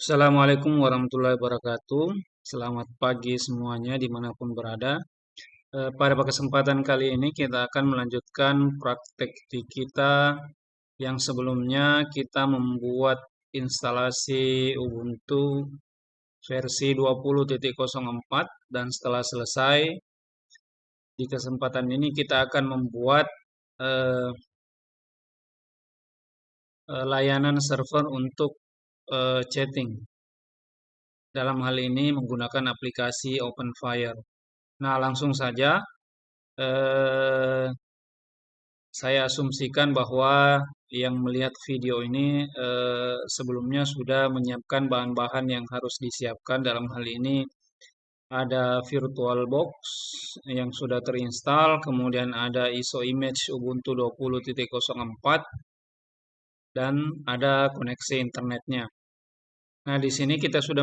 Assalamualaikum warahmatullahi wabarakatuh. Selamat pagi semuanya dimanapun berada. Pada kesempatan kali ini kita akan melanjutkan praktek di kita yang sebelumnya kita membuat instalasi Ubuntu versi 20.04 dan setelah selesai di kesempatan ini kita akan membuat eh, layanan server untuk chatting. Dalam hal ini menggunakan aplikasi OpenFire. Nah, langsung saja eh, saya asumsikan bahwa yang melihat video ini sebelumnya sudah menyiapkan bahan-bahan yang harus disiapkan. Dalam hal ini ada VirtualBox yang sudah terinstall, kemudian ada ISO image Ubuntu 20.04 dan ada koneksi internetnya. Nah, di sini kita sudah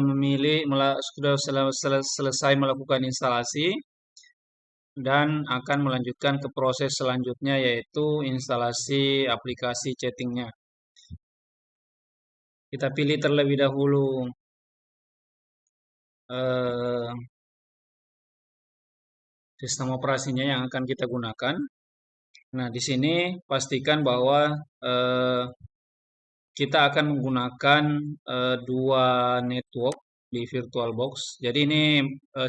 sudah selesai melakukan instalasi dan akan melanjutkan ke proses selanjutnya yaitu instalasi aplikasi chattingnya. Kita pilih terlebih dahulu eh, sistem operasinya yang akan kita gunakan. Nah, di sini pastikan bahwa eh, kita akan menggunakan dua network di VirtualBox. Jadi ini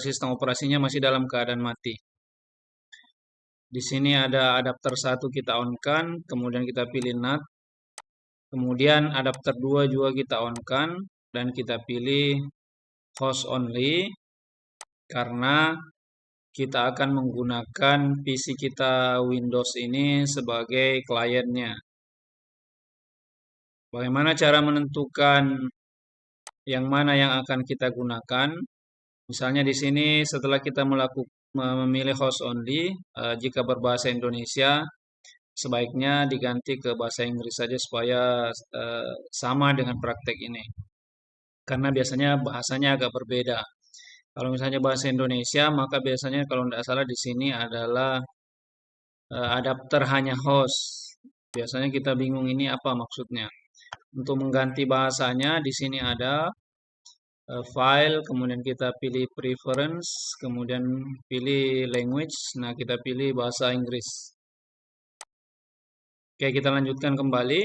sistem operasinya masih dalam keadaan mati. Di sini ada adapter 1 kita on-kan, kemudian kita pilih NAT. Kemudian adapter 2 juga kita on-kan dan kita pilih host only karena kita akan menggunakan PC kita Windows ini sebagai kliennya. Bagaimana cara menentukan yang mana yang akan kita gunakan? Misalnya di sini setelah kita memilih host only, jika berbahasa Indonesia sebaiknya diganti ke bahasa Inggris saja supaya sama dengan praktek ini. Karena biasanya bahasanya agak berbeda. Kalau misalnya bahasa Indonesia, maka biasanya kalau tidak salah di sini adalah adapter hanya host. Biasanya kita bingung ini apa maksudnya. Untuk mengganti bahasanya, di sini ada file, kemudian kita pilih preference, kemudian pilih language. Nah, kita pilih bahasa Inggris. Oke, kita lanjutkan kembali.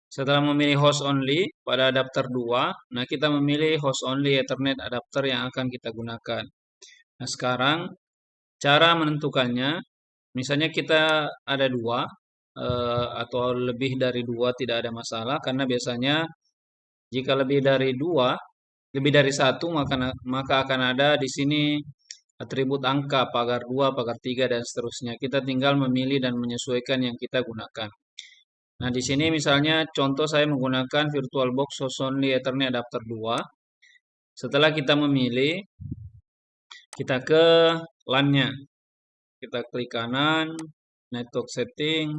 Setelah memilih host only pada adapter 2, nah kita memilih host only Ethernet adapter yang akan kita gunakan. Nah, sekarang cara menentukannya, misalnya kita ada dua atau lebih dari dua tidak ada masalah karena biasanya jika lebih dari satu maka akan ada di sini atribut angka pagar 2, pagar 3 dan seterusnya. Kita tinggal memilih dan menyesuaikan yang kita gunakan. Nah, di sini misalnya contoh saya menggunakan VirtualBox Host Only Ethernet Adapter 2. Setelah kita memilih, kita ke LAN-nya. Kita klik kanan, Network Setting,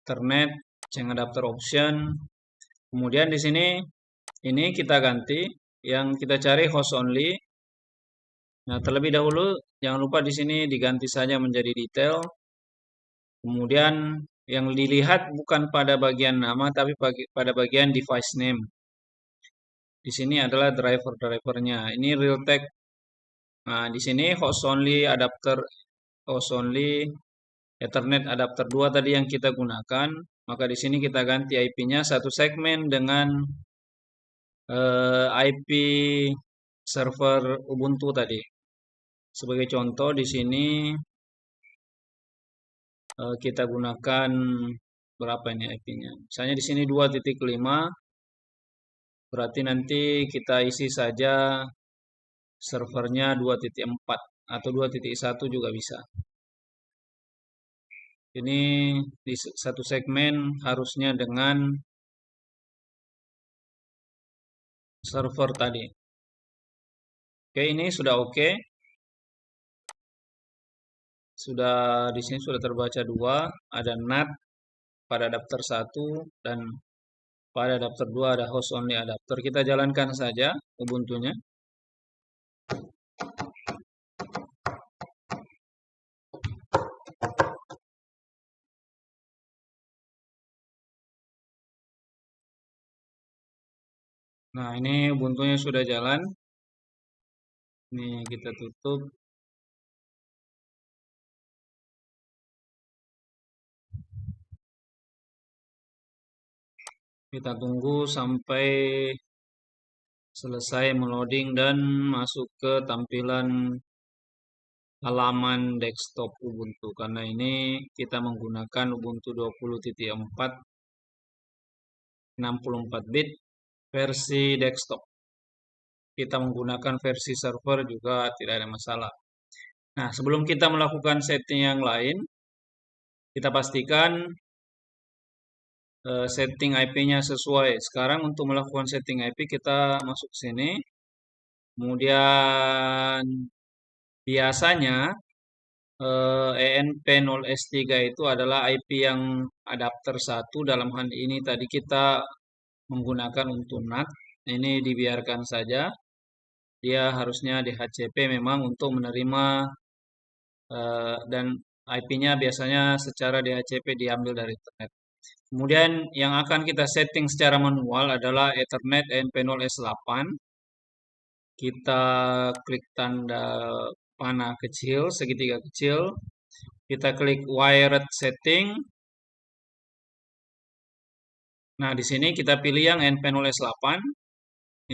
Ethernet, Change Adapter Option. Kemudian di sini ini kita ganti, yang kita cari Host Only. Nah, terlebih dahulu jangan lupa di sini diganti saja menjadi detail. Kemudian yang dilihat bukan pada bagian nama tapi pada bagian device name. Di sini adalah driver-drivernya. Ini Realtek. Nah, di sini host only adapter, host only Ethernet adapter 2 tadi yang kita gunakan. Maka di sini kita ganti IP-nya satu segmen dengan IP server Ubuntu tadi. Sebagai contoh di sini kita gunakan berapa ini IP-nya? Misalnya di sini 2.5, berarti nanti kita isi saja servernya 2.4 atau 2.1 juga bisa. Ini di satu segmen harusnya dengan server tadi. Oke, ini sudah oke. Sudah di sini sudah terbaca 2, ada NAT pada adapter 1 dan pada adapter 2 ada host only adapter. Kita jalankan saja Ubuntu-nya. Nah, ini Ubuntu-nya sudah jalan. Ini kita tutup. Kita tunggu sampai selesai meloading dan masuk ke tampilan halaman desktop Ubuntu. Karena ini kita menggunakan Ubuntu 20.4 64 bit versi desktop. Kita menggunakan versi server juga tidak ada masalah. Nah, sebelum kita melakukan setting yang lain, kita pastikan setting IP-nya sesuai. Sekarang untuk melakukan setting IP kita masuk sini. Kemudian biasanya ENP0S3 itu adalah IP yang adapter 1. Dalam hal ini tadi kita menggunakan untuk NAT. Ini dibiarkan saja. Dia harusnya DHCP memang untuk menerima dan IP-nya biasanya secara DHCP diambil dari internet. Kemudian yang akan kita setting secara manual adalah Ethernet ENP0S8. Kita klik tanda panah kecil, segitiga kecil. Kita klik wired setting. Nah, di sini kita pilih yang ENP0S8.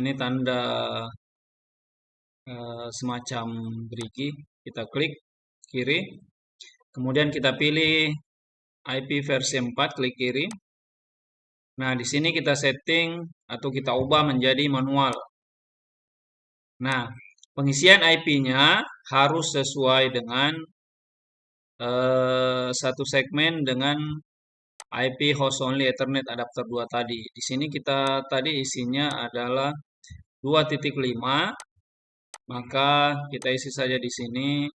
Ini tanda semacam gerigi. Kita klik kiri. Kemudian kita pilih IP versi 4, klik kiri. Nah, di sini kita setting atau kita ubah menjadi manual. Nah, pengisian IP-nya harus sesuai dengan satu segmen dengan IP host only Ethernet adapter 2 tadi. Di sini kita tadi isinya adalah 2.5, maka kita isi saja di sini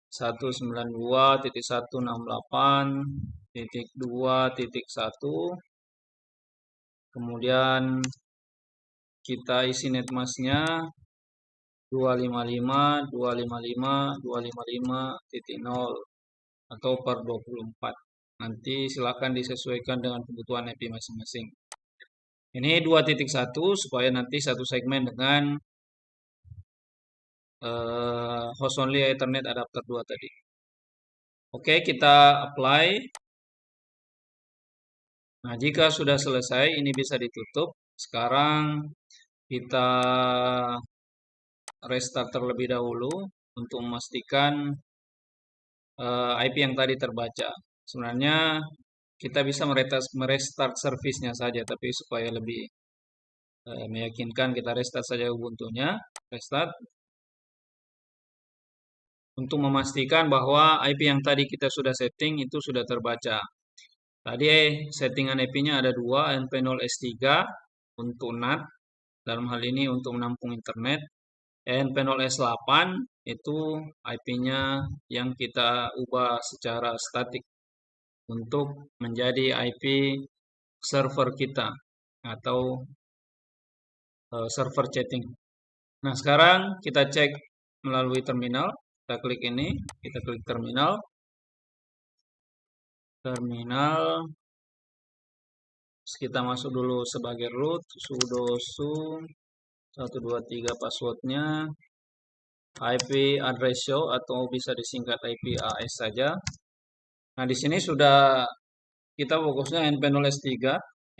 192.168.2.1. Kemudian kita isi netmasknya 255.255.255.0 atau per 24. Nanti silakan disesuaikan dengan kebutuhan IP masing-masing. Ini 2.1 supaya nanti satu segmen dengan host only Ethernet adapter 2 tadi. Oke, kita apply. Nah, jika sudah selesai, ini bisa ditutup. Sekarang kita restart terlebih dahulu untuk memastikan IP yang tadi terbaca. Sebenarnya kita bisa merestart servisnya saja, tapi supaya lebih meyakinkan kita restart saja Ubuntu-nya. Restart. Untuk memastikan bahwa IP yang tadi kita sudah setting itu sudah terbaca. Tadi settingan IP-nya ada 2, ENP0S3 untuk NAT, dalam hal ini untuk menampung internet. ENP0S8 itu IP-nya yang kita ubah secara statik untuk menjadi IP server kita atau server chatting. Nah, sekarang kita cek melalui terminal. Kita klik ini, kita klik terminal. Kita masuk dulu sebagai root, sudo su 123 passwordnya, IP address show atau bisa disingkat IP AS saja. Nah, di sini sudah kita fokusnya ENP0S3.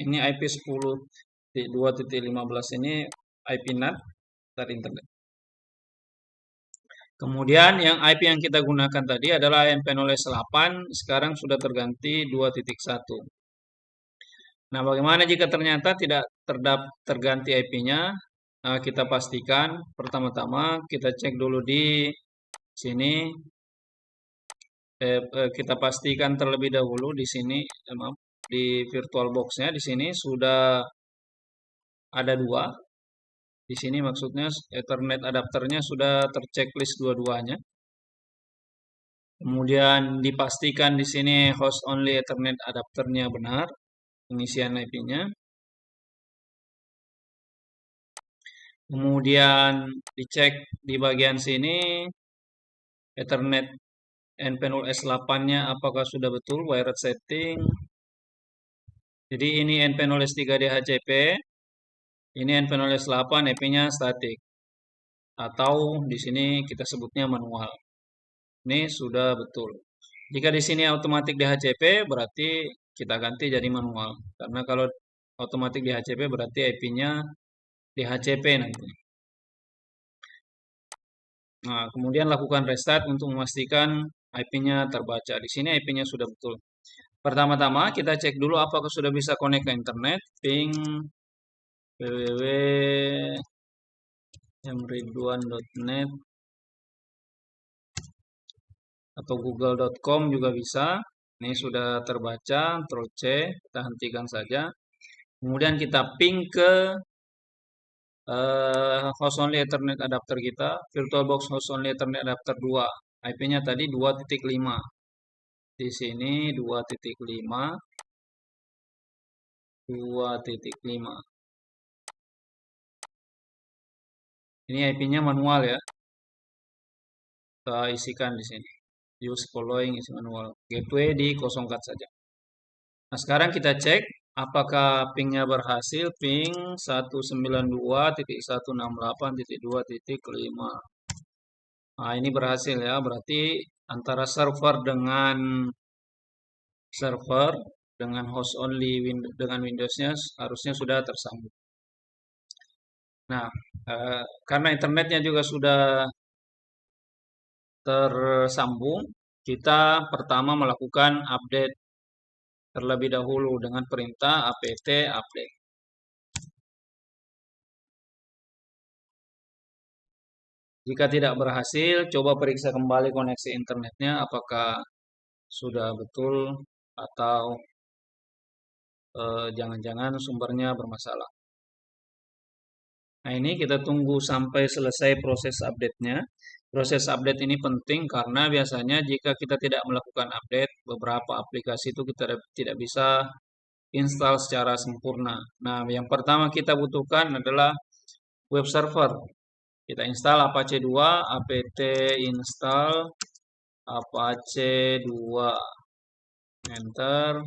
Ini IP 10.2.15 ini IP NAT dari internet. Kemudian yang IP yang kita gunakan tadi adalah ENP0S8, sekarang sudah terganti 2.1. Nah, bagaimana jika ternyata tidak terganti IP-nya? Nah, kita pastikan pertama-tama kita cek dulu di sini. Kita pastikan terlebih dahulu di sini, di VirtualBox-nya di sini sudah ada 2. Di sini maksudnya Ethernet adapternya sudah terchecklist dua-duanya. Kemudian dipastikan di sini host only Ethernet adapternya benar, pengisian IP-nya. Kemudian dicek di bagian sini Ethernet ENP0S8-nya apakah sudah betul wired setting. Jadi ini ENP0S3 DHCP. Ini npanoles 8 IP-nya statik atau di sini kita sebutnya manual. Ini sudah betul. Jika di sini otomatis DHCP berarti kita ganti jadi manual. Karena kalau otomatis DHCP berarti IP-nya DHCP nanti. Nah, kemudian lakukan restart untuk memastikan IP-nya terbaca. Di sini IP-nya sudah betul. Pertama-tama kita cek dulu apakah sudah bisa connect ke internet. Ping www.mridwan.net atau google.com juga bisa. Ini sudah terbaca, Ctrl C, kita hentikan saja. Kemudian kita ping ke host only Ethernet adapter kita, VirtualBox host only Ethernet adapter 2. IP-nya tadi 2.5. Di sini 2.5. 2.5. Ini IP-nya manual ya. Kita isikan di sini. Use following isi manual. Gateway dikosongkan saja. Nah, sekarang kita cek apakah pingnya berhasil. Ping 192.168.2.5. Nah, ini berhasil ya. Berarti antara server dengan host only dengan Windows-nya harusnya sudah tersambung. Nah, karena internetnya juga sudah tersambung, kita pertama melakukan update terlebih dahulu dengan perintah apt update. Jika tidak berhasil, coba periksa kembali koneksi internetnya apakah sudah betul atau jangan-jangan sumbernya bermasalah. Nah, ini kita tunggu sampai selesai proses update-nya. Proses update ini penting karena biasanya jika kita tidak melakukan update, beberapa aplikasi itu kita tidak bisa install secara sempurna. Nah, yang pertama kita butuhkan adalah web server. Kita install Apache 2, apt install Apache 2. Enter.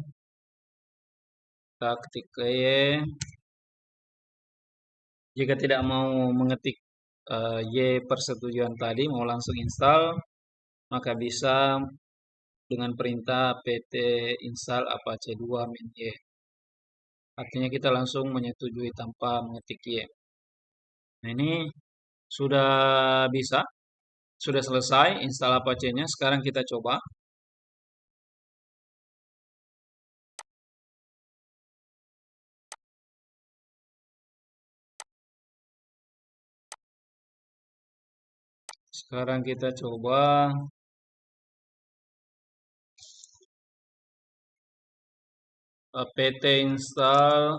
Kita ketik Y. Jika tidak mau mengetik Y persetujuan tadi, mau langsung install, maka bisa dengan perintah apt install Apache 2 -y. Artinya kita langsung menyetujui tanpa mengetik Y. Nah, ini sudah bisa, sudah selesai install Apache-nya. Sekarang kita coba. Sekarang kita coba apt install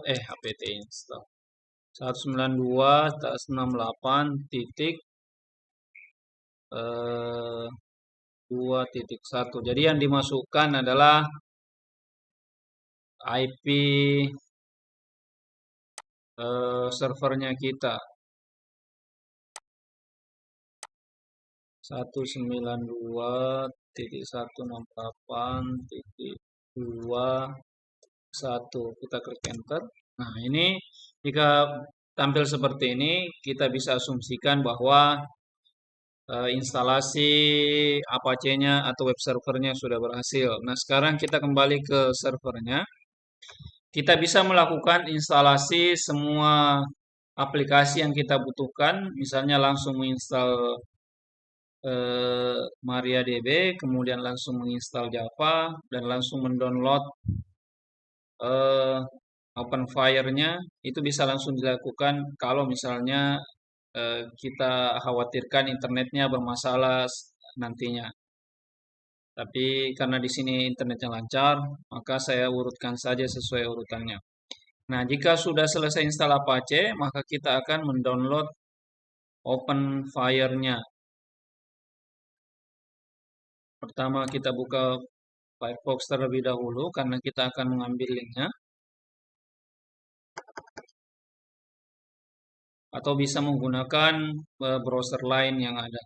192.168.2.1. Jadi yang dimasukkan adalah IP servernya kita 192.168.2.1. Kita klik enter. Nah, ini jika tampil seperti ini, kita bisa asumsikan bahwa instalasi Apache-nya atau web servernya sudah berhasil. Nah, sekarang kita kembali ke servernya. Kita bisa melakukan instalasi semua aplikasi yang kita butuhkan, misalnya langsung menginstal MariaDB, kemudian langsung menginstal Java, dan langsung mendownload OpenFire-nya. Itu bisa langsung dilakukan kalau misalnya kita khawatirkan internetnya bermasalah nantinya. Tapi karena di sini internetnya lancar, maka saya urutkan saja sesuai urutannya. Nah, jika sudah selesai install Apache, maka kita akan mendownload OpenFire-nya. Pertama kita buka Firefox terlebih dahulu karena kita akan mengambil linknya. Atau bisa menggunakan browser lain yang ada.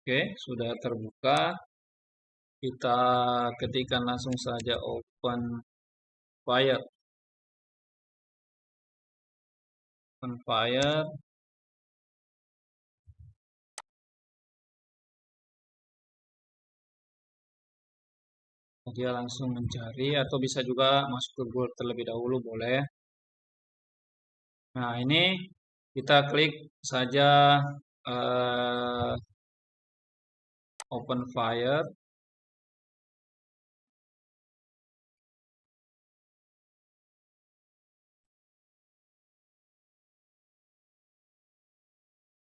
Oke, sudah terbuka. Kita ketikkan langsung saja open fire. Open fire. Dia langsung mencari atau bisa juga masuk ke Google terlebih dahulu boleh. Nah, ini kita klik saja open fire.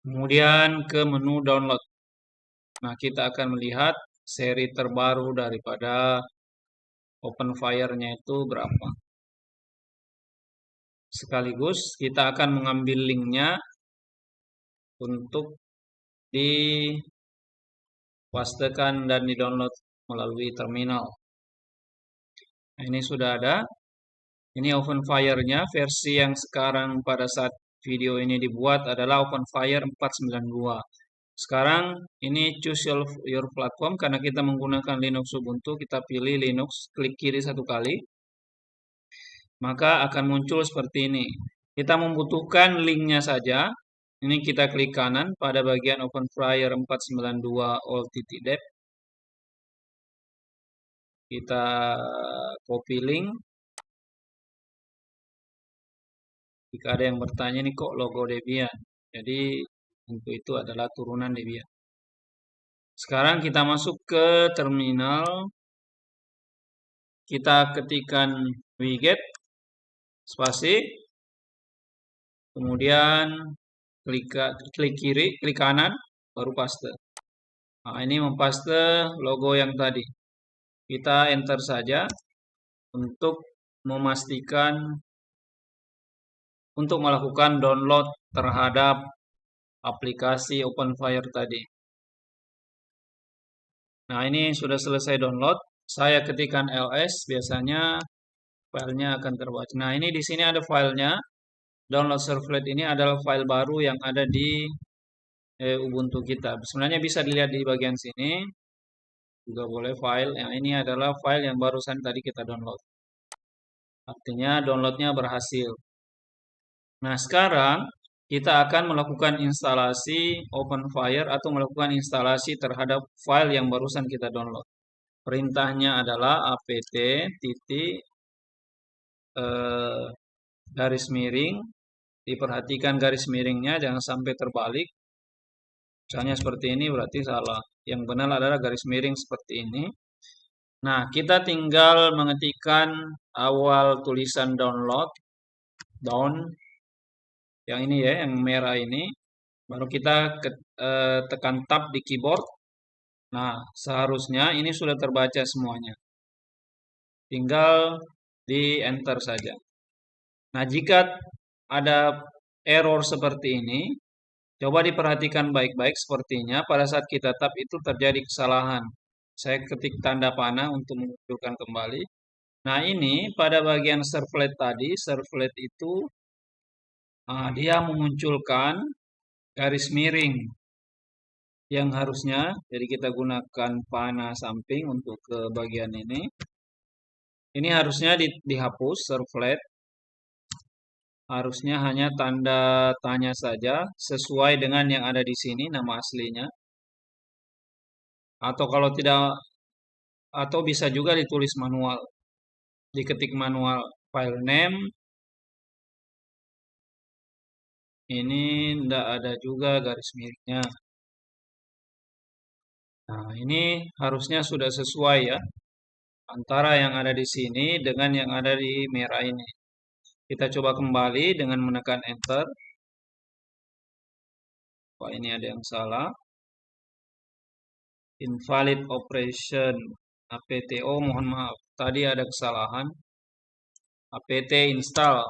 Kemudian ke menu download. Nah, kita akan melihat seri terbaru daripada open fire-nya itu berapa. Sekaligus kita akan mengambil linknya untuk dipastekan dan di-download melalui terminal. Nah, ini sudah ada. Ini open fire-nya versi yang sekarang pada saat video ini dibuat adalah open fire 492. Sekarang ini choose your platform karena kita menggunakan Linux Ubuntu, kita pilih Linux, klik kiri satu kali. Maka akan muncul seperti ini. Kita membutuhkan linknya saja. Ini kita klik kanan pada bagian open fire 492 all.deb. Kita copy link. Jika ada yang bertanya nih kok logo Debian. Jadi untuk itu adalah turunan Debian. Sekarang kita masuk ke terminal. Kita ketikkan wget spasi. Kemudian klik kiri, klik kanan, baru paste. Nah, ini mempaste logo yang tadi. Kita enter saja untuk memastikan untuk melakukan download terhadap aplikasi OpenFire tadi. Nah, ini sudah selesai download. Saya ketikkan ls, biasanya filenya akan terbaca. Nah, ini di sini ada filenya. Download servlet ini adalah file baru yang ada di Ubuntu kita. Sebenarnya bisa dilihat di bagian sini. Juga boleh file. Yang ini adalah file yang barusan tadi kita download. Artinya downloadnya berhasil. Nah, sekarang kita akan melakukan instalasi OpenFire atau melakukan instalasi terhadap file yang barusan kita download. Perintahnya adalah apt titik garis miring. Diperhatikan garis miringnya, jangan sampai terbalik. Misalnya seperti ini berarti salah. Yang benar adalah garis miring seperti ini. Nah, kita tinggal mengetikkan awal tulisan download, down, yang ini ya, yang merah ini. Baru kita tekan tab di keyboard. Nah, seharusnya ini sudah terbaca semuanya. Tinggal di enter saja. Nah, jika ada error seperti ini, coba diperhatikan baik-baik sepertinya pada saat kita tab itu terjadi kesalahan. Saya ketik tanda panah untuk menunjukkan kembali. Nah, ini pada bagian servlet tadi, servlet itu dia memunculkan garis miring yang harusnya, jadi kita gunakan panah samping untuk ke bagian ini. Ini harusnya dihapus servlet. Harusnya hanya tanda tanya saja sesuai dengan yang ada di sini nama aslinya. Atau kalau tidak, atau bisa juga ditulis manual. Diketik manual file name. Ini tidak ada juga garis miringnya. Nah, ini harusnya sudah sesuai ya. Antara yang ada di sini dengan yang ada di merah ini. Kita coba kembali dengan menekan enter. Wah, ini ada yang salah. Invalid operation apto, mohon maaf. Tadi ada kesalahan. Apt install.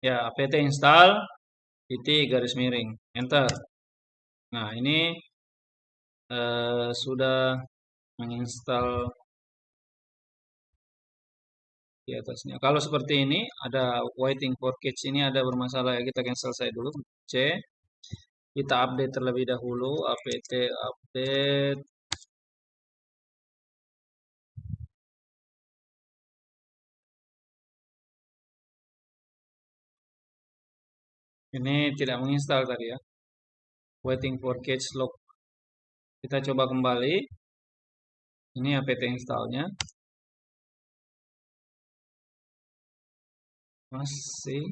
Ya, apt install titik garis miring. Enter. Nah, ini sudah menginstal di atasnya. Kalau seperti ini ada waiting for catch, ini ada bermasalah ya, kita cancel saya dulu. C. Kita update terlebih dahulu apt update Ini tidak menginstal tadi ya. Waiting for cache lock. Kita coba kembali. Ini apt installnya. Masih.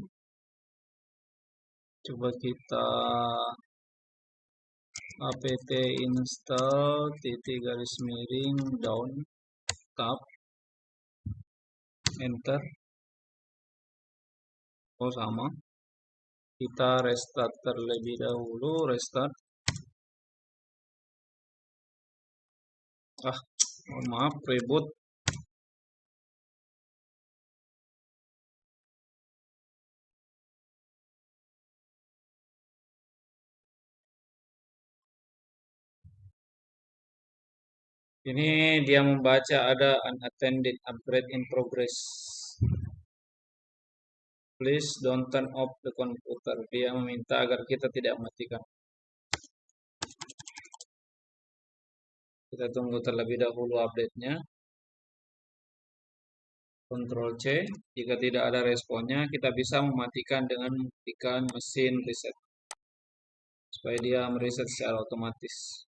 Coba kita apt install titik garis miring down tab enter. Oh sama. Kita restart terlebih dahulu. Restart. Mohon maaf, reboot. Ini dia membaca ada unattended upgrade in progress. Please don't turn off the computer. Dia meminta agar kita tidak matikan. Kita tunggu terlebih dahulu update-nya. Ctrl C. Jika tidak ada responnya, kita bisa mematikan dengan mematikan mesin reset. Supaya dia mereset secara otomatis.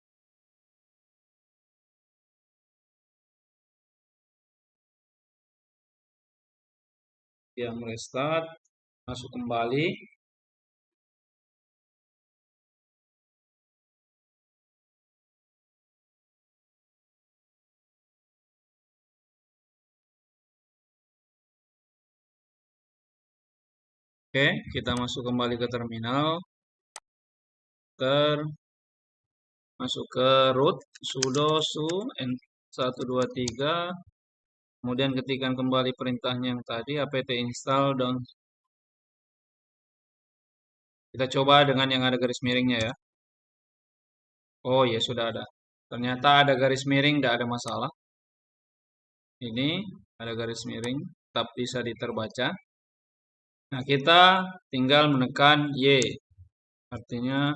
Dia merestart. Masuk kembali. Oke, kita masuk kembali ke terminal. Masuk ke root sudo su n123. Kemudian ketikkan kembali perintahnya yang tadi apt install dan kita coba dengan yang ada garis miringnya ya. Oh ya sudah ada. Ternyata ada garis miring, tidak ada masalah. Ini ada garis miring, tetap bisa diterbaca. Nah, kita tinggal menekan Y. Artinya,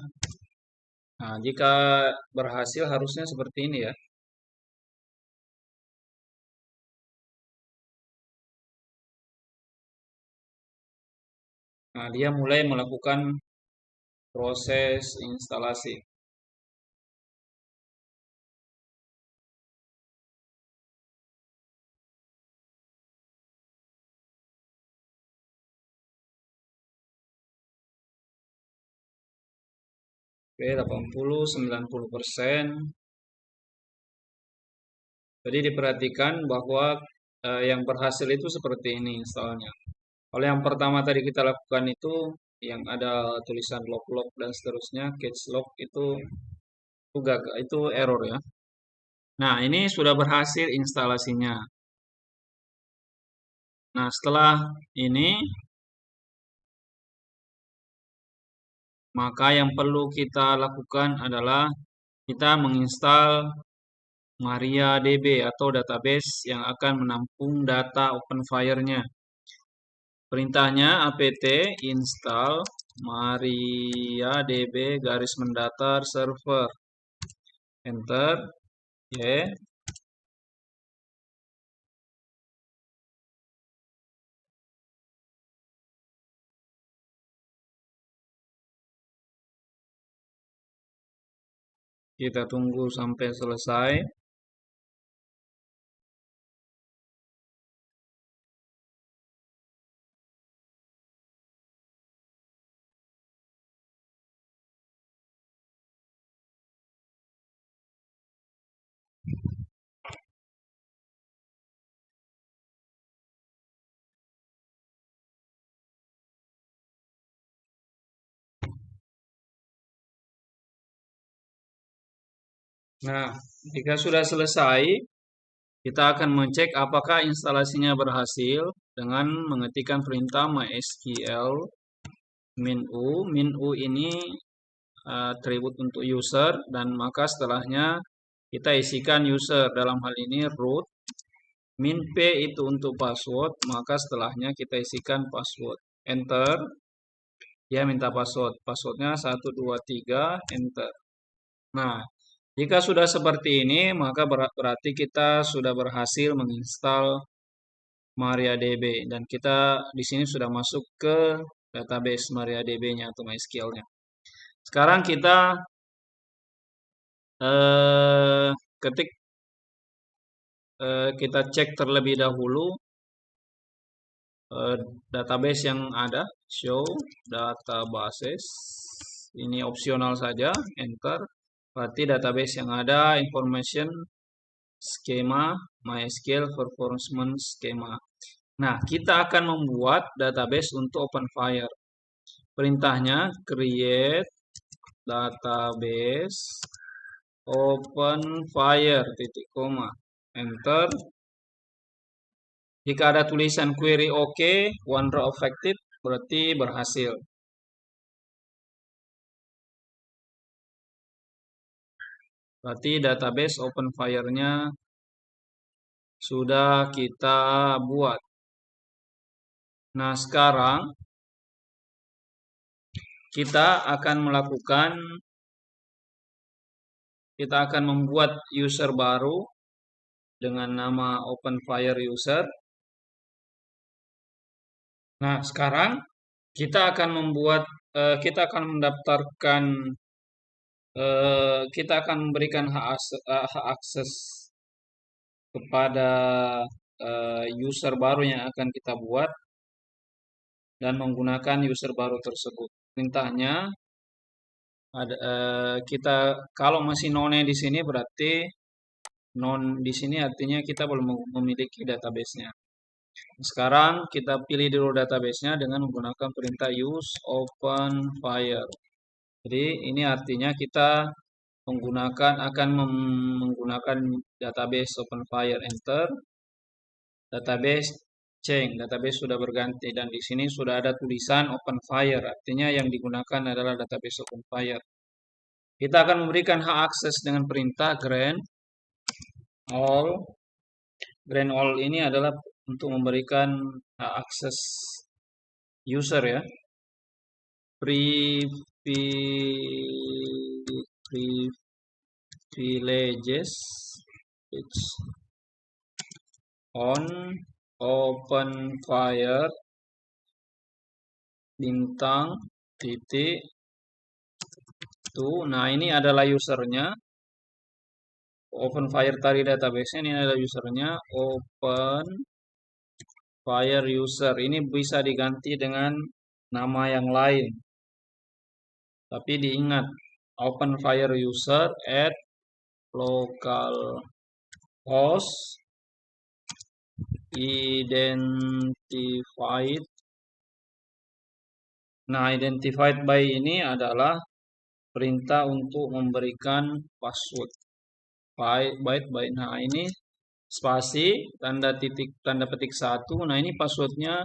nah, jika berhasil harusnya seperti ini ya. Nah, dia mulai melakukan proses instalasi. Oke, 80-90%. Jadi diperhatikan bahwa yang berhasil itu seperti ini installnya. Kalau yang pertama tadi kita lakukan itu yang ada tulisan lock dan seterusnya, cache lock itu gagal, itu error ya. Nah, ini sudah berhasil instalasinya. Nah, setelah ini maka yang perlu kita lakukan adalah kita menginstal MariaDB atau database yang akan menampung data OpenFire-nya. Perintahnya apt install MariaDB garis mendatar server. Enter. Y. Kita tunggu sampai selesai. Nah, jika sudah selesai, kita akan mengecek apakah instalasinya berhasil dengan mengetikkan perintah mysql min-u. Min-u ini atribut untuk user dan maka setelahnya kita isikan user, dalam hal ini root. Min-p itu untuk password, maka setelahnya kita isikan password. Enter. Dia minta password. Passwordnya 123, enter. Nah, jika sudah seperti ini, maka berarti kita sudah berhasil menginstal MariaDB dan kita di sini sudah masuk ke database MariaDB-nya atau MySQL-nya. Sekarang kita ketik kita cek terlebih dahulu database yang ada, show databases. Ini opsional saja, enter. Berarti database yang ada information schema MySQL performance schema. Nah, kita akan membuat database untuk OpenFire. Perintahnya create database OpenFire titik koma, enter. Jika ada tulisan query OK, one row affected, berarti berhasil. Berarti database OpenFire-nya sudah kita buat. Nah, sekarang kita akan membuat user baru dengan nama OpenFire user. Nah, sekarang kita akan mendaftarkan, kita akan memberikan hak akses kepada user baru yang akan kita buat dan menggunakan user baru tersebut. Perintahnya ada kita kalau masih none di sini berarti non di sini artinya kita belum memiliki database-nya. Sekarang kita pilih dulu database-nya dengan menggunakan perintah use OpenFire. Jadi ini artinya kita akan menggunakan database OpenFire, enter. Database change, database sudah berganti dan di sini sudah ada tulisan OpenFire, artinya yang digunakan adalah database OpenFire. Kita akan memberikan hak akses dengan perintah grant all. Grant all ini adalah untuk memberikan hak akses user ya. Privileges on OpenFire bintang titik tuh. Nah, ini adalah usernya. OpenFire tadi database ini adalah usernya OpenFire user. Ini bisa diganti dengan nama yang lain. Tapi diingat OpenFire user at localhost identified. Nah, identified by ini adalah perintah untuk memberikan password. Byte. Nah, ini spasi tanda petik 1. Nah, ini passwordnya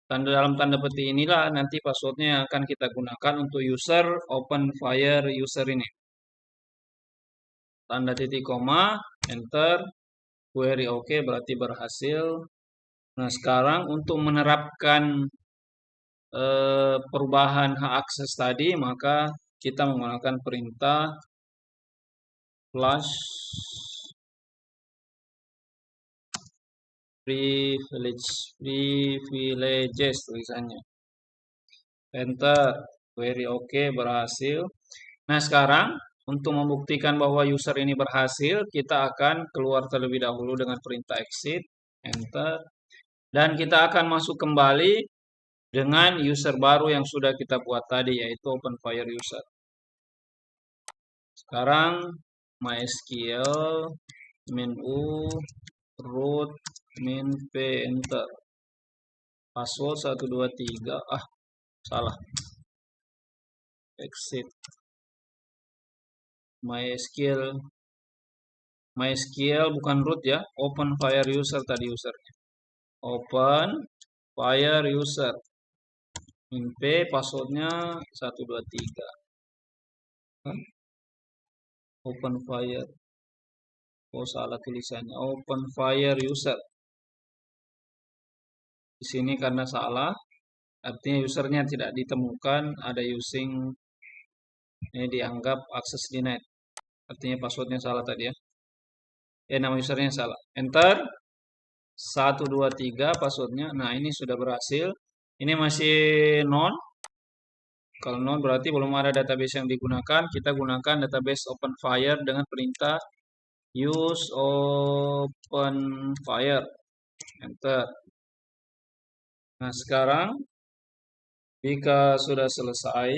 dalam tanda petik inilah nanti passwordnya yang akan kita gunakan untuk user OpenFire user ini. Tanda titik koma, enter. Query OK berarti berhasil. Nah, sekarang untuk menerapkan perubahan hak akses tadi, maka kita menggunakan perintah flush privileges tulisannya, enter. Query OK berhasil. Nah, sekarang untuk membuktikan bahwa user ini berhasil, kita akan keluar terlebih dahulu dengan perintah exit, enter. Dan kita akan masuk kembali dengan user baru yang sudah kita buat tadi, yaitu OpenFire user. Sekarang MySQL min-u root min-p, enter. Password 123. Salah. Exit. MySQL bukan root ya, OpenFire user tadi usernya. OpenFire user. Min-p passwordnya 123. OpenFire. Oh, salah tulisannya. OpenFire user. Di sini karena salah, artinya usernya tidak ditemukan, ada using, ini dianggap akses denied. Artinya passwordnya salah tadi ya. Nama usernya salah. Enter. 123 passwordnya. Nah, ini sudah berhasil. Ini masih none. Kalau none berarti belum ada database yang digunakan. Kita gunakan database OpenFire dengan perintah use OpenFire. Enter. Nah, sekarang jika sudah selesai,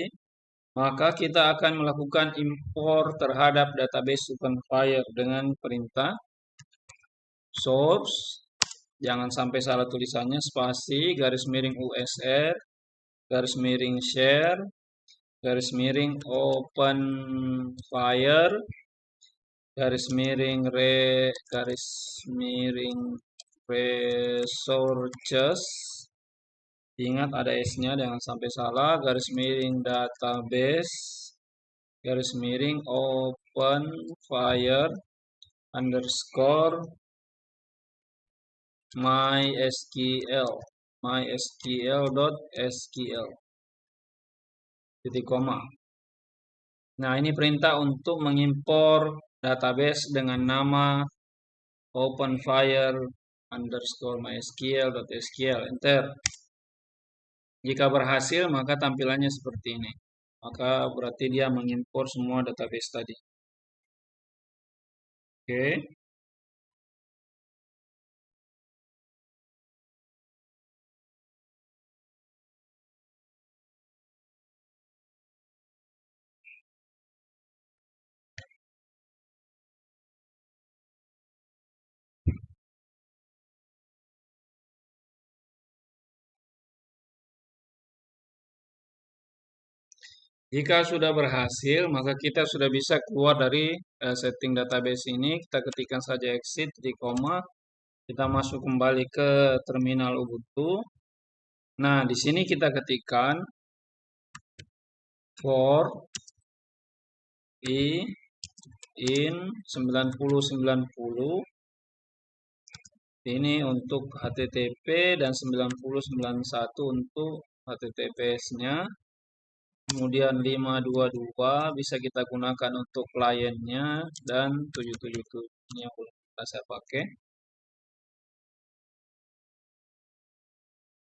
maka kita akan melakukan import terhadap database OpenFire dengan perintah source, jangan sampai salah tulisannya, spasi, garis miring USR, garis miring share, garis miring OpenFire, garis miring resources. Ingat ada S-nya, jangan sampai salah. Garis miring database, garis miring OpenFire underscore mysql.sql titik koma. Nah, ini perintah untuk mengimpor database dengan nama OpenFire underscore mysql.sql. Enter. Jika berhasil, maka tampilannya seperti ini. Maka berarti dia mengimpor semua database tadi. Oke. Jika sudah berhasil, maka kita sudah bisa keluar dari setting database ini. Kita ketikkan saja exit, di koma. Kita masuk kembali ke terminal Ubuntu. Nah, di sini kita ketikkan for i in 9090. Ini untuk HTTP dan 9091 untuk HTTPS-nya. Kemudian 522 bisa kita gunakan untuk kliennya dan 777 ini yang belum saya pakai.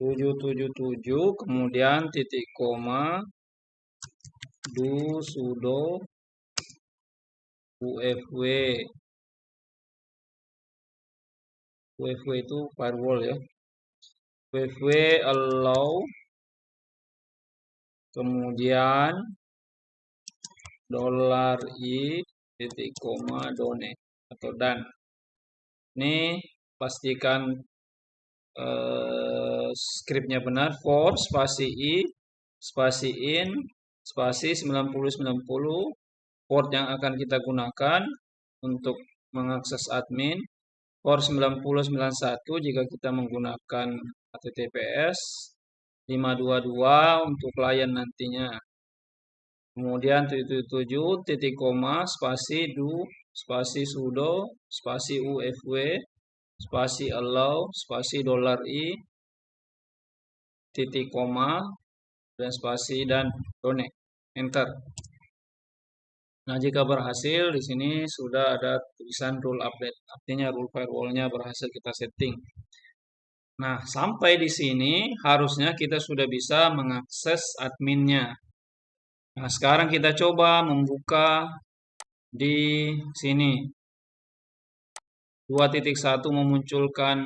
777 kemudian titik koma do sudo ufw. ufw itu firewall ya. ufw allow kemudian $i titik koma donate atau dan. Ini pastikan skripnya benar. For spasi i spasi in spasi 9090 port yang akan kita gunakan untuk mengakses admin. For 9091 jika kita menggunakan HTTPS. 522 untuk klien nantinya. Kemudian 777 titik koma spasi do spasi sudo spasi ufw spasi allow spasi $i titik koma dan spasi dan donate. Enter. Nah, jika berhasil di sini sudah ada tulisan rule update, artinya rule firewall-nya berhasil kita setting. Nah, sampai di sini harusnya kita sudah bisa mengakses adminnya. Nah, sekarang kita coba membuka di sini. 2.1 memunculkan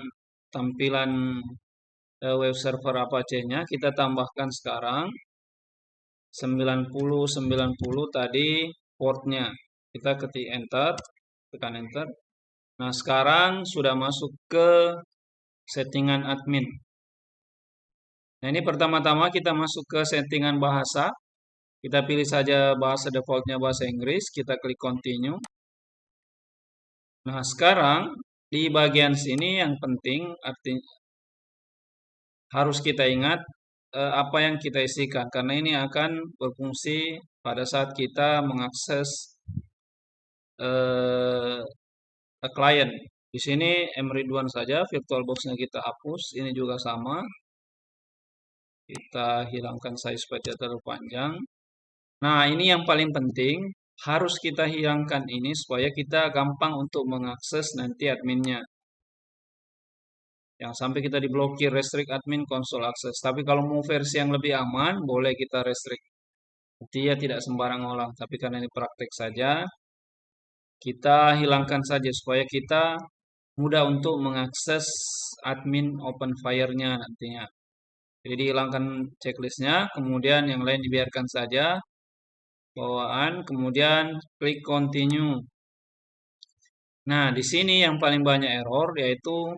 tampilan web server Apache-nya. Kita tambahkan sekarang 9090 tadi portnya. Kita ketik enter, tekan enter. Nah, sekarang sudah masuk ke settingan admin. Nah, ini pertama-tama kita masuk ke settingan bahasa. Kita pilih saja bahasa defaultnya bahasa Inggris. Kita klik continue. Nah, sekarang di bagian sini yang penting artinya harus kita ingat apa yang kita isikan karena ini akan berfungsi pada saat kita mengakses klien. Di sini mridwan saja, VirtualBox-nya kita hapus. Ini juga sama. Kita hilangkan size supaya tidak terlalu panjang. Nah, ini yang paling penting. Harus kita hilangkan ini supaya kita gampang untuk mengakses nanti adminnya. Jangan sampai kita diblokir restrict admin console access. Tapi kalau mau versi yang lebih aman, boleh kita restrict. Dia tidak sembarang orang, tapi karena ini praktek saja, kita hilangkan saja supaya kita mudah untuk mengakses admin open fire-nya nantinya. Jadi dihilangkan checklistnya, kemudian yang lain dibiarkan saja, bawaan, kemudian klik continue. Nah, di sini yang paling banyak error yaitu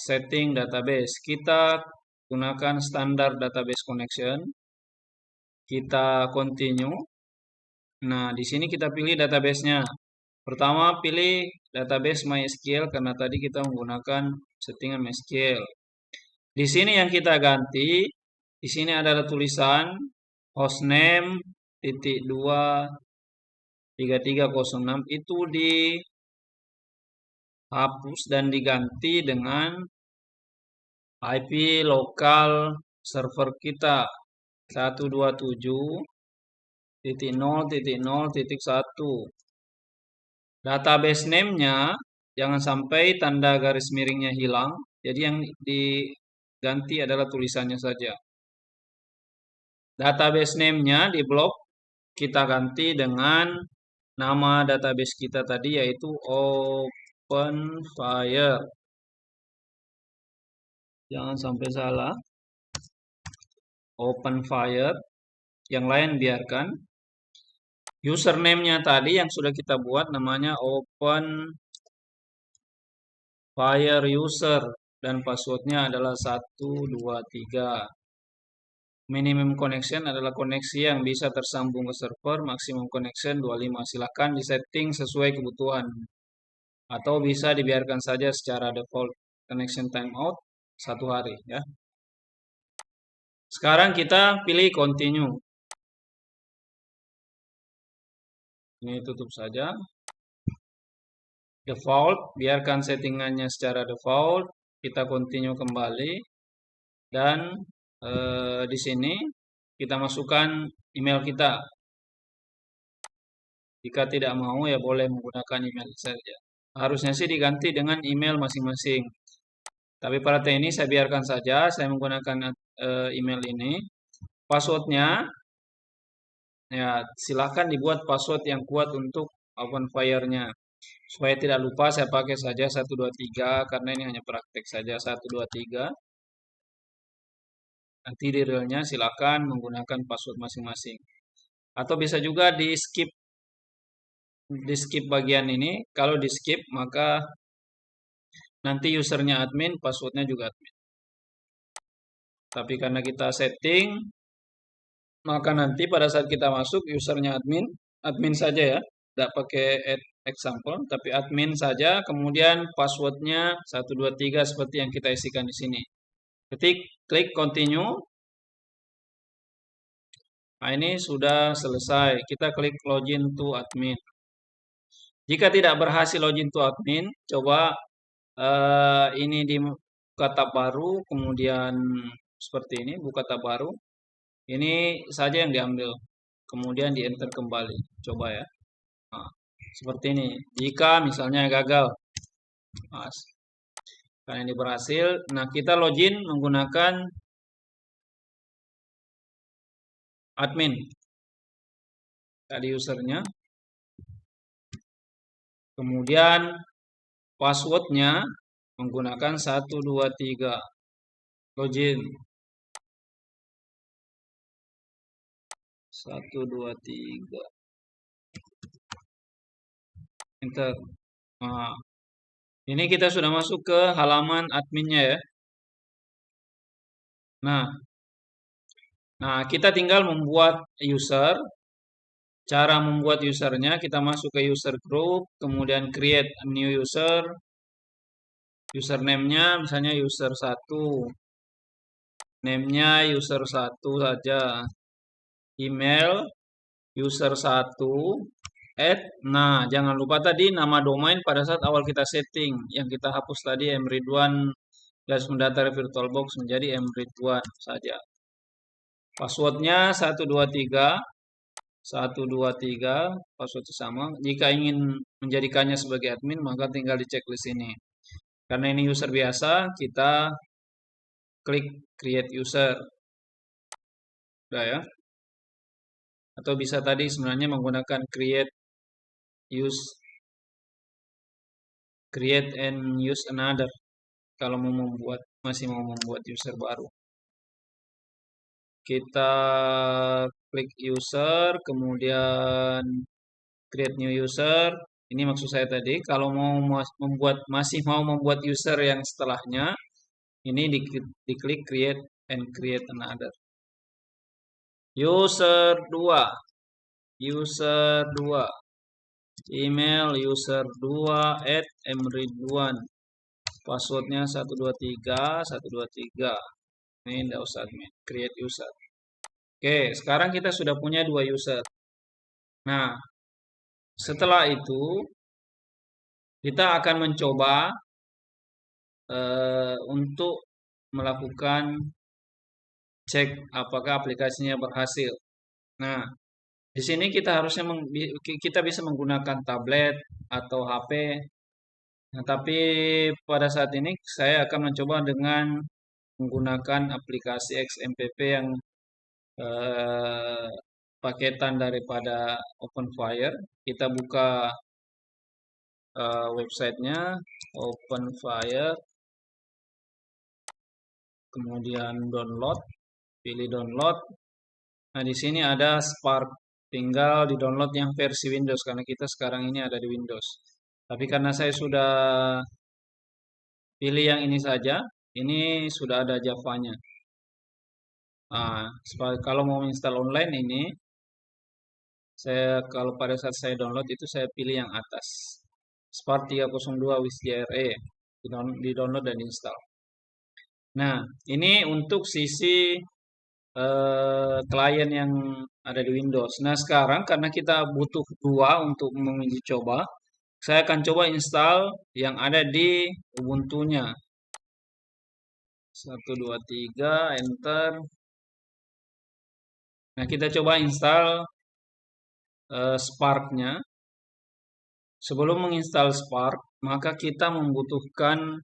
setting database. Kita gunakan standar database connection. Kita continue. Nah, di sini kita pilih database-nya. Pertama, pilih database MySQL karena tadi kita menggunakan settingan MySQL. Di sini yang kita ganti, di sini adalah tulisan hostname .2.3306 itu dihapus dan diganti dengan IP lokal server kita 127.0.0.1. Database name-nya jangan sampai tanda garis miringnya hilang. Jadi yang diganti adalah tulisannya saja. Database name-nya di blok kita ganti dengan nama database kita tadi yaitu OpenFire. Jangan sampai salah. OpenFire. Yang lain biarkan. Username-nya tadi yang sudah kita buat namanya OpenFire user dan passwordnya adalah 123. Minimum connection adalah koneksi yang bisa tersambung ke server, maximum connection 25. Silakan disetting sesuai kebutuhan. Atau bisa dibiarkan saja secara default connection timeout 1 hari ya. Sekarang kita pilih continue. Ini tutup saja. Default, biarkan settingannya secara default. Kita continue kembali. Dan di sini kita masukkan email kita. Jika tidak mau ya boleh menggunakan email saja. Harusnya sih diganti dengan email masing-masing. Tapi pada ini saya biarkan saja. Saya menggunakan email ini. Passwordnya ya silakan dibuat password yang kuat untuk OpenFire-nya. Supaya tidak lupa saya pakai saja 123 karena ini hanya praktek saja 123. Nanti di realnya silakan menggunakan password masing-masing. Atau bisa juga di skip bagian ini. Kalau di skip maka nanti usernya admin, passwordnya juga admin. Tapi karena kita setting, maka nanti pada saat kita masuk usernya admin saja ya. Tidak pakai add example, tapi admin saja. Kemudian passwordnya 123 seperti yang kita isikan di sini. Ketik klik continue. Nah, ini sudah selesai. Kita klik login to admin. Jika tidak berhasil login to admin, coba ini di buka tab baru, kemudian seperti ini, buka tab baru. Ini saja yang diambil. Kemudian di enter kembali. Coba ya. Nah, seperti ini. Jika misalnya gagal. Nah, karena ini berhasil. Nah, kita login menggunakan admin. Tadi usernya. Kemudian passwordnya menggunakan 123. Login. 123. Enter. Nah, ini kita sudah masuk ke halaman adminnya ya. Nah, kita tinggal membuat user. Cara membuat usernya, kita masuk ke user group, kemudian create a new user. Username-nya misalnya user 1. Name-nya user 1 saja. Email user 1. Nah, jangan lupa tadi nama domain pada saat awal kita setting. Yang kita hapus tadi mridwan_virtualbox menjadi mridwan saja. Passwordnya 123. 123 password sama. Jika ingin menjadikannya sebagai admin, maka tinggal di checklist ini. Karena ini user biasa, kita klik create user. Udah ya. Atau bisa tadi sebenarnya menggunakan create and use another kalau masih mau membuat user baru. Kita klik user, kemudian create new user. Ini maksud saya tadi, kalau masih mau membuat user yang setelahnya, ini diklik create and create another. User 2. User 2. Email user 2 @mridwan. Passwordnya 123 123. Ini tidak usah admin. Create user. Oke, sekarang kita sudah punya 2 user. Nah, setelah itu kita akan mencoba untuk melakukan cek apakah aplikasinya berhasil. Nah, di sini kita bisa menggunakan tablet atau HP. Nah, tapi pada saat ini saya akan mencoba dengan menggunakan aplikasi XMPP yang paketan daripada OpenFire. Kita buka websitenya OpenFire, kemudian download, pilih download. Nah, di sini ada Spark, tinggal di download yang versi Windows karena kita sekarang ini ada di Windows. Tapi karena saya sudah pilih yang ini saja, ini sudah ada Java-nya. Nah, kalau mau install online ini, kalau pada saat saya download itu saya pilih yang atas, Spark 302 with JRE, di download dan install. Nah, ini untuk sisi klien yang ada di Windows. Nah, sekarang karena kita butuh 2 untuk menguji coba, saya akan coba install yang ada di Ubuntu-nya. 1, 2, 3, enter. Nah, kita coba install Spark-nya. Sebelum menginstal Spark, maka kita membutuhkan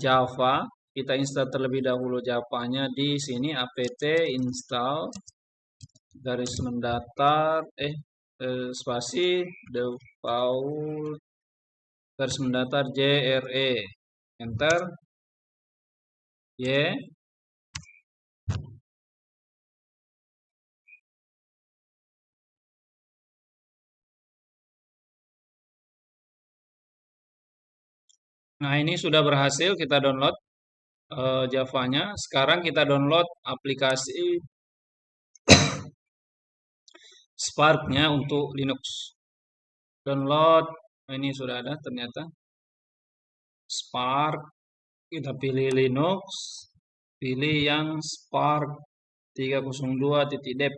Java. Kita install terlebih dahulu Java-nya di sini apt install garis mendatar spasi default garis mendatar JRE, enter, Y. Nah, ini sudah berhasil kita download Java-nya. Sekarang kita download aplikasi Spark-nya untuk Linux. Download, ini sudah ada ternyata. Spark, kita pilih Linux, pilih yang Spark 302.deb.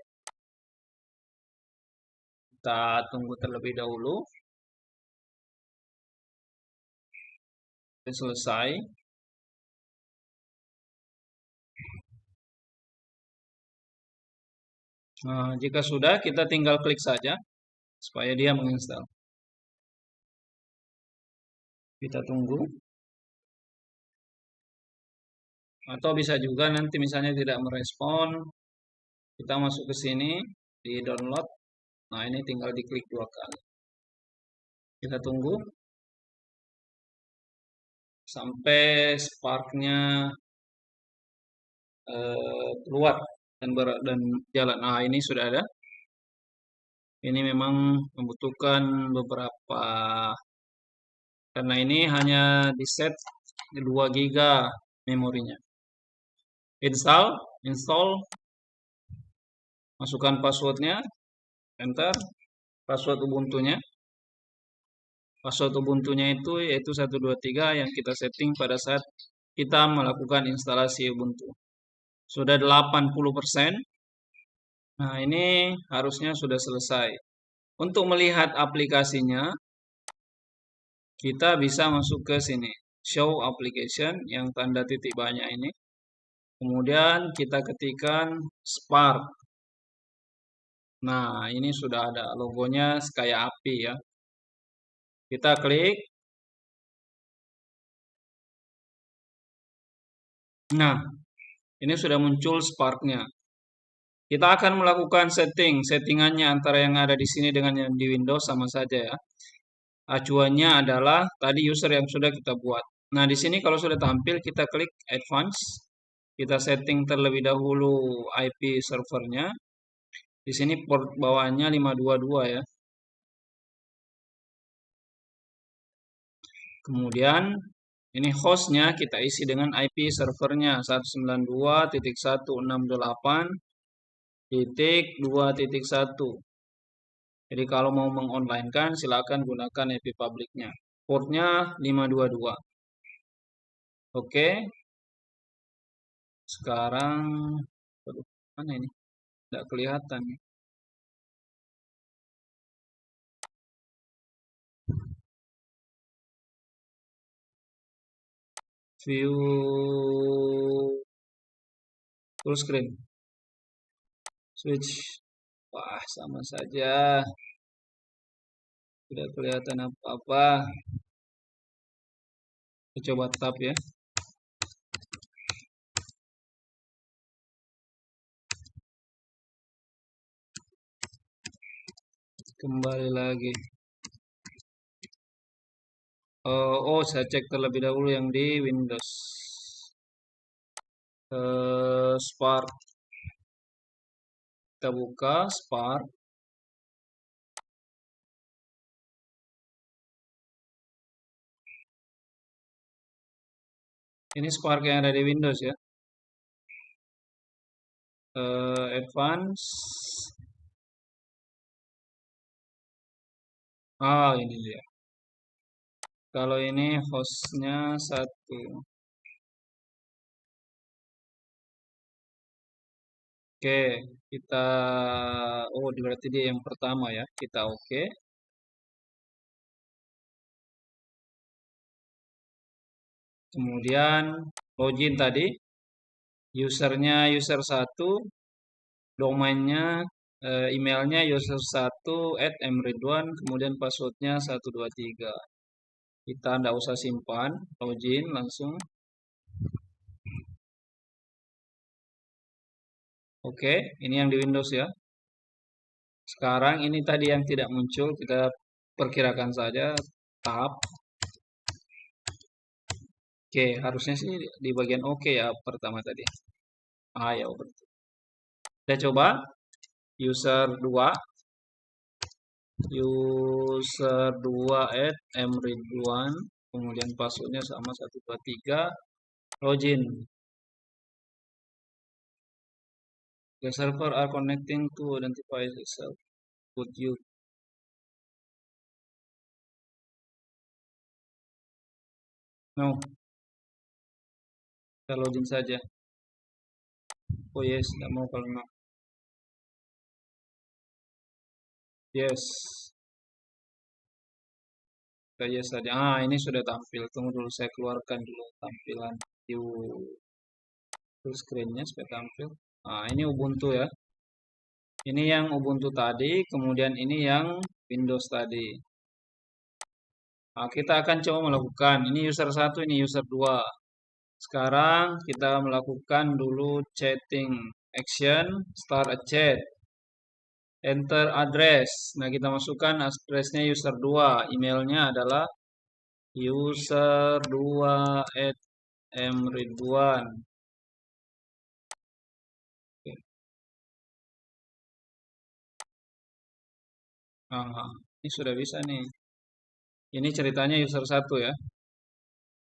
Kita tunggu terlebih dahulu. Selesai. Nah, jika sudah, kita tinggal klik saja supaya dia menginstal. Kita tunggu. Atau bisa juga nanti misalnya tidak merespon, kita masuk ke sini di download. Nah, ini tinggal diklik 2 kali. Kita tunggu sampai Spark-nya keluar dan jalan. Nah, ini sudah ada. Ini memang membutuhkan beberapa, karena ini hanya di set 2 GB memorinya. Install, masukkan passwordnya, enter, password Ubuntu-nya. Password Ubuntu-nya itu yaitu 123 yang kita setting pada saat kita melakukan instalasi Ubuntu. Sudah 80%. Nah, ini harusnya sudah selesai. Untuk melihat aplikasinya, kita bisa masuk ke sini, show application yang tanda titik banyak ini. Kemudian kita ketikkan Spark. Nah, ini sudah ada logonya kayak api ya. Kita klik. Nah, ini sudah muncul Spark-nya. Kita akan melakukan settingannya antara yang ada di sini dengan yang di Windows sama saja ya. Acuannya adalah tadi user yang sudah kita buat. Nah, di sini kalau sudah tampil kita klik Advance. Kita setting terlebih dahulu IP servernya. Di sini port bawaannya 522 ya. Kemudian ini hostnya kita isi dengan IP servernya 192.168.2.1. Jadi kalau mau mengonlinekan silakan gunakan IP publiknya. Portnya 522. Oke. Sekarang mana ini? Tidak kelihatan. View full screen. Switch. Wah, sama saja. Tidak kelihatan apa-apa. Kita coba tab ya. Kembali lagi. Saya cek terlebih dahulu yang di Windows. Spark. Kita buka Spark. Ini Spark yang ada di Windows ya. Advance. Ini dia. Kalau ini hostnya 1. Oke, kita berarti dia yang pertama ya. Kita oke. Kemudian login tadi. Usernya user 1, domainnya emailnya user 1 @mridwan, kemudian passwordnya 123. Kita tidak usah simpan, login langsung. Oke, ini yang di Windows ya. Sekarang ini tadi yang tidak muncul, kita perkirakan saja tab. Oke, harusnya sih di bagian oke ya pertama tadi. Ya betul. Kita coba user 2 @mridwan, kemudian passwordnya sama 123, login. The server are connecting to identify itself. Would you? No. Kita login saja. Oh yes, tidak mau kalau no. Yes. Kita yes saja. Ini sudah tampil. Tunggu dulu, saya keluarkan dulu tampilan view full screen-nya supaya tampil. Ini Ubuntu ya. Ini yang Ubuntu tadi, kemudian ini yang Windows tadi. Kita akan coba melakukan. Ini user 1, ini user 2. Sekarang kita melakukan dulu chatting action, start a chat. Enter address. Nah, kita masukkan addressnya user 2. Emailnya adalah user2@mridwan. Ini sudah bisa nih. Ini ceritanya user 1 ya.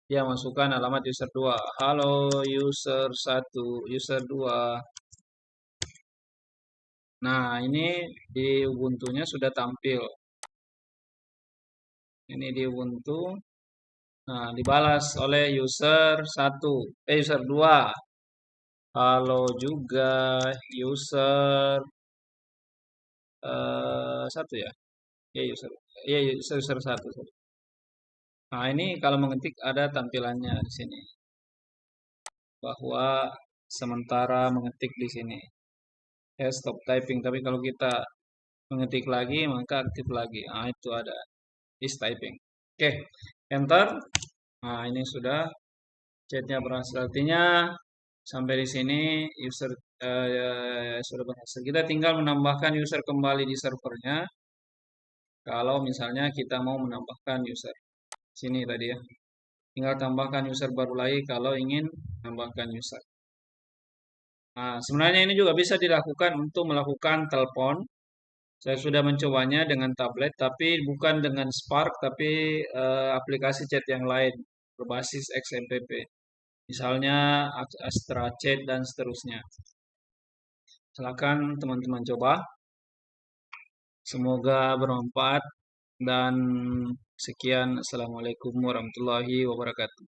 Dia masukkan alamat user 2. Halo user 1, user 2. Nah, ini di Ubuntu-nya sudah tampil. Ini di Ubuntu. Nah, dibalas oleh user 1, user 2. Halo juga user 1 ya. Ya user. Ya user 1. Nah, ini kalau mengetik ada tampilannya di sini. Bahwa sementara mengetik di sini. Stop typing, tapi kalau kita mengetik lagi maka aktif lagi. Itu ada is typing. Oke, enter. Ini sudah chatnya berhasil. Artinya Sampai di sini user sudah berhasil. Kita tinggal menambahkan user kembali di servernya. Kalau misalnya kita mau menambahkan user. Sini tadi ya. Tinggal tambahkan user baru lagi kalau ingin menambahkan user. Nah, sebenarnya ini juga bisa dilakukan untuk melakukan telepon. Saya sudah mencobanya dengan tablet, tapi bukan dengan Spark, tapi aplikasi chat yang lain berbasis XMPP. Misalnya Astra Chat dan seterusnya. Silakan teman-teman coba. Semoga bermanfaat dan sekian. Assalamualaikum warahmatullahi wabarakatuh.